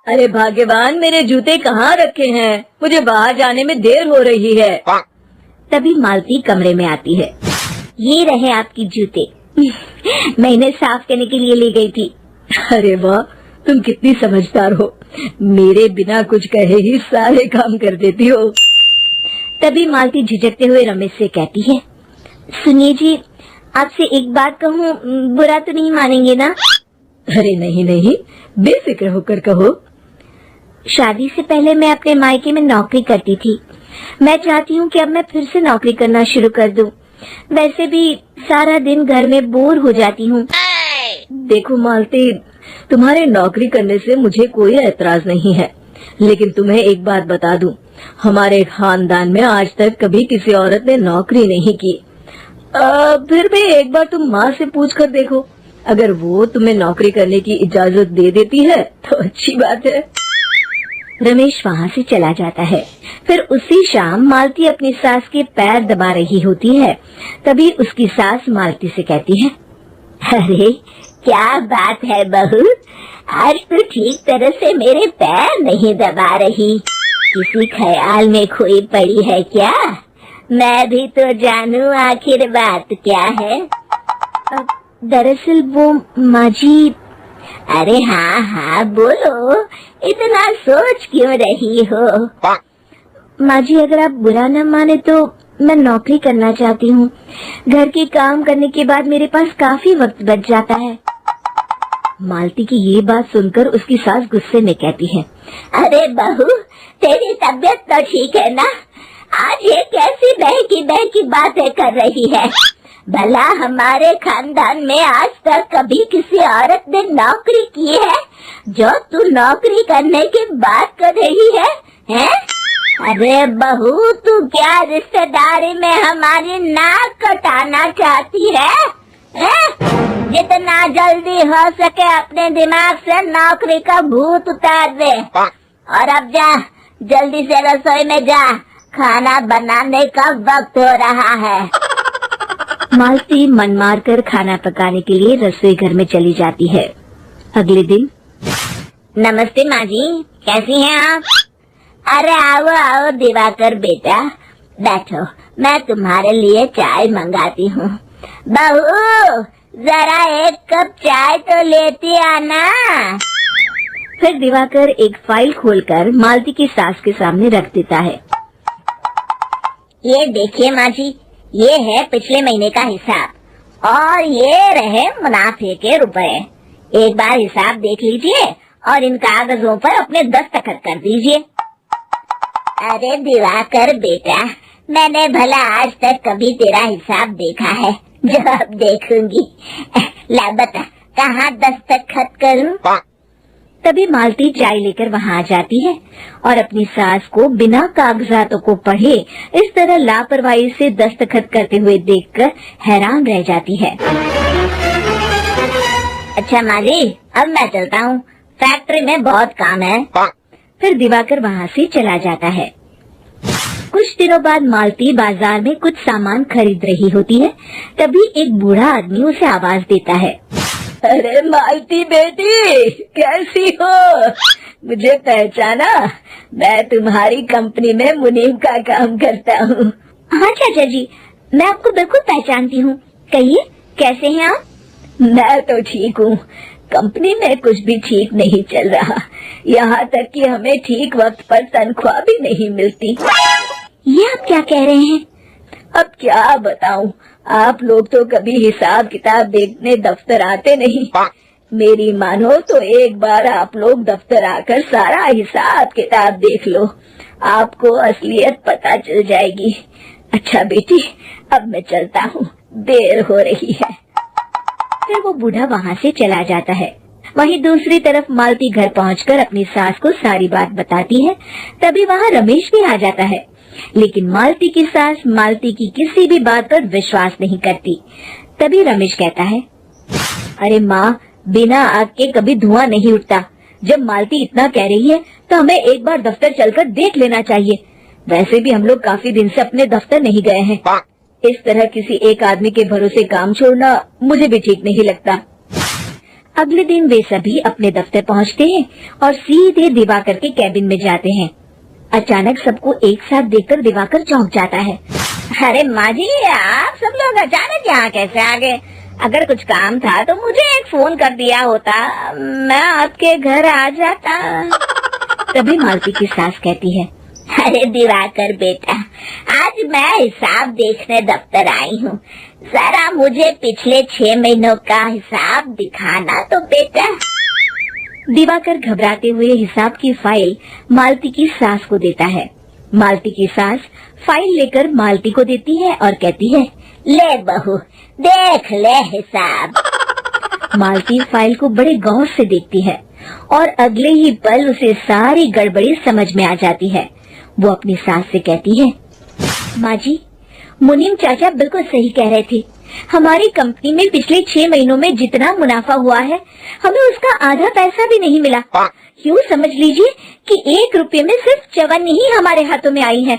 अरे भाग्यवान, मेरे जूते कहाँ रखे हैं? मुझे बाहर जाने में देर हो रही है। तभी मालती कमरे में आती है। ये रहे आपकी जूते। मैं इन्हें साफ करने के लिए ले गई थी। अरे वाह, तुम कितनी समझदार हो। मेरे बिना कुछ कहे ही सारे काम कर देती हो। तभी मालती झिझकते हुए रमेश से कहती है, सुनिए जी, आपसे एक बात कहूँ, बुरा तो नहीं मानेंगे ना? अरे नहीं नहीं, बेफिक्र होकर कहो। शादी से पहले मैं अपने मायके में नौकरी करती थी। मैं चाहती हूँ कि अब मैं फिर से नौकरी करना शुरू कर दूँ। वैसे भी सारा दिन घर में बोर हो जाती हूँ। देखो मालती, तुम्हारे नौकरी करने से मुझे कोई एतराज नहीं है, लेकिन तुम्हें एक बात बता दूं, हमारे खानदान में आज तक कभी किसी औरत ने नौकरी नहीं की। फिर भी एक बार तुम माँ से पूछ कर देखो, अगर वो तुम्हें नौकरी करने की इजाजत दे देती है तो अच्छी बात है। रमेश वहाँ से चला जाता है। फिर उसी शाम मालती अपनी सास के पैर दबा रही होती है। तभी उसकी सास मालती से कहती है, अरे क्या बात है बहू, आज तो ठीक तरह से मेरे पैर नहीं दबा रही। किसी ख्याल में खोई पड़ी है क्या? मैं भी तो जानूं आखिर बात क्या है। दरअसल वो माँ जी। अरे हाँ हाँ बोलो, इतना सोच क्यों रही हो? माँ जी, अगर आप बुरा न माने तो मैं नौकरी करना चाहती हूँ। घर के काम करने के बाद मेरे पास काफी वक्त बच जाता है। मालती की ये बात सुनकर उसकी सास गुस्से में कहती है, अरे बहू, तेरी तबीयत तो ठीक है ना? आज ये कैसी बहकी बातें कर रही है? भला हमारे खानदान में आज तक कभी किसी औरत ने नौकरी की है जो तू नौकरी करने की बात कर रही है, हैं? अरे बहू, तू क्या रिश्तेदारी में हमारी नाक कटाना चाहती है? जितना जल्दी हो सके अपने दिमाग से नौकरी का भूत उतार दे, और अब जा, जल्दी से रसोई में जा, खाना बनाने का वक्त हो रहा है। मालती मन मारकर खाना पकाने के लिए रसोई घर में चली जाती है। अगले दिन, नमस्ते माँ जी, कैसी हैं आप? अरे आओ आओ दिवाकर बेटा, बैठो, मैं तुम्हारे लिए चाय मंगाती हूँ। बहू, जरा एक कप चाय तो लेती आना। फिर दिवाकर एक फाइल खोलकर मालती की सास के सामने रख देता है। ये देखिए माँ जी, ये है पिछले महीने का हिसाब और ये रहे मुनाफे के रुपए। एक बार हिसाब देख लीजिए और इन कागजों पर अपने दस्तखत कर दीजिए। अरे दिवाकर बेटा, मैंने भला आज तक कभी तेरा हिसाब देखा है जो अब देखूंगी। ला बता, कहाँ दस्तखत करूं? तभी मालती चाय लेकर वहाँ आ जाती है और अपनी सास को बिना कागजातों को पढ़े इस तरह लापरवाही से दस्तखत करते हुए देखकर हैरान रह जाती है। अच्छा माँ जी, अब मैं चलता हूँ, फैक्ट्री में बहुत काम है। फिर दिवाकर वहाँ से चला जाता है। कुछ दिनों बाद मालती बाजार में कुछ सामान खरीद रही होती है। तभी एक बूढ़ा आदमी उसे आवाज देता है, अरे मालती बेटी, कैसी हो? मुझे पहचाना? मैं तुम्हारी कंपनी में मुनीम का काम करता हूँ। हाँ चाचा जी, मैं आपको बिल्कुल पहचानती हूँ। कहिए, कैसे हैं आप? मैं तो ठीक हूँ। कंपनी में कुछ भी ठीक नहीं चल रहा, यहाँ तक कि हमें ठीक वक्त पर तनख्वाह भी नहीं मिलती। ये आप क्या कह रहे हैं? अब क्या बताऊं, आप लोग तो कभी हिसाब किताब देखने दफ्तर आते नहीं। मेरी मानो तो एक बार आप लोग दफ्तर आकर सारा हिसाब किताब देख लो, आपको असलियत पता चल जाएगी। अच्छा बेटी, अब मैं चलता हूँ, देर हो रही है। फिर वो बूढ़ा वहाँ से चला जाता है। वहीं दूसरी तरफ मालती घर पहुंचकर अपनी सास को सारी बात बताती है। तभी वहाँ रमेश भी आ जाता है, लेकिन मालती की सास मालती की किसी भी बात पर विश्वास नहीं करती। तभी रमेश कहता है, अरे माँ, बिना आग के कभी धुआं नहीं उठता। जब मालती इतना कह रही है तो हमें एक बार दफ्तर चलकर देख लेना चाहिए। वैसे भी हम लोग काफी दिन से अपने दफ्तर नहीं गए हैं। इस तरह किसी एक आदमी के भरोसे काम छोड़ना मुझे भी ठीक नहीं लगता। अगले दिन वे सभी अपने दफ्तर पहुंचते हैं और सीधे दिवाकर के कैबिन में जाते हैं। अचानक सबको एक साथ देखकर दिवाकर चौंक जाता है। अरे माँ जी, आप सब लोग अचानक यहाँ कैसे आ गए? अगर कुछ काम था तो मुझे एक फोन कर दिया होता, मैं आपके घर आ जाता। तभी मालती की सास कहती है, अरे दिवाकर बेटा, आज मैं हिसाब देखने दफ्तर आई हूँ, जरा मुझे पिछले 6 महीनों का हिसाब दिखाना तो बेटा। दिवाकर घबराते हुए हिसाब की फाइल मालती की सास को देता है। मालती की सास फाइल लेकर मालती को देती है और कहती है, ले बहू, देख ले हिसाब। मालती फाइल को बड़े गौर से देखती है और अगले ही पल उसे सारी गड़बड़ी समझ में आ जाती है। वो अपनी सास से कहती है, माँ जी, मुनीम चाचा बिल्कुल सही कह रहे थे। हमारी कंपनी में पिछले 6 महीनों में जितना मुनाफा हुआ है, हमें उसका आधा पैसा भी नहीं मिला। यूँ समझ लीजिए कि 1 रुपये में सिर्फ चवन्नी ही हमारे हाथों में आई है।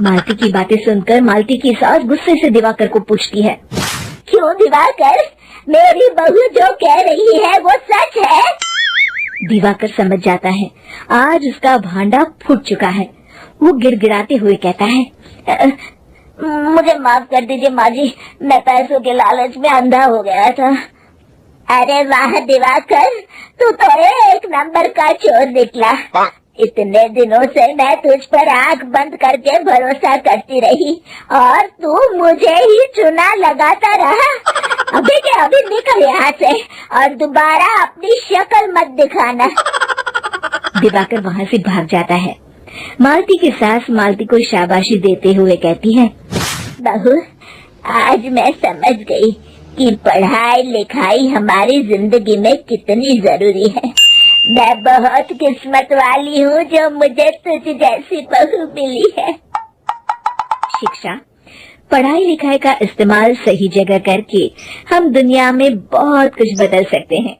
मालती की बातें सुनकर मालती की सास गुस्से से दिवाकर को पूछती है, क्यों दिवाकर, मेरी बहू जो कह रही है वो सच है? दिवाकर समझ जाता है आज उसका भांडा फूट चुका है। वो गिड़गिड़ाते हुए कहता है, मुझे माफ कर दीजिए माँ जी, मैं पैसों के लालच में अंधा हो गया था। अरे वाह दिवाकर, तू तो एक नंबर का चोर निकला। इतने दिनों से मैं तुझ पर आंख बंद करके भरोसा करती रही और तू मुझे ही चुना लगाता रहा। अभी के अभी निकल यहाँ से और दोबारा अपनी शक्ल मत दिखाना। दिवाकर वहाँ से भाग जाता है। मालती की सास मालती को शाबाशी देते हुए कहती है, बहू, आज मैं समझ गई कि पढ़ाई लिखाई हमारी जिंदगी में कितनी जरूरी है। मैं बहुत किस्मत वाली हूँ जो मुझे तुझ जैसी बहू मिली है। शिक्षा, पढ़ाई लिखाई का इस्तेमाल सही जगह करके हम दुनिया में बहुत कुछ बदल सकते हैं।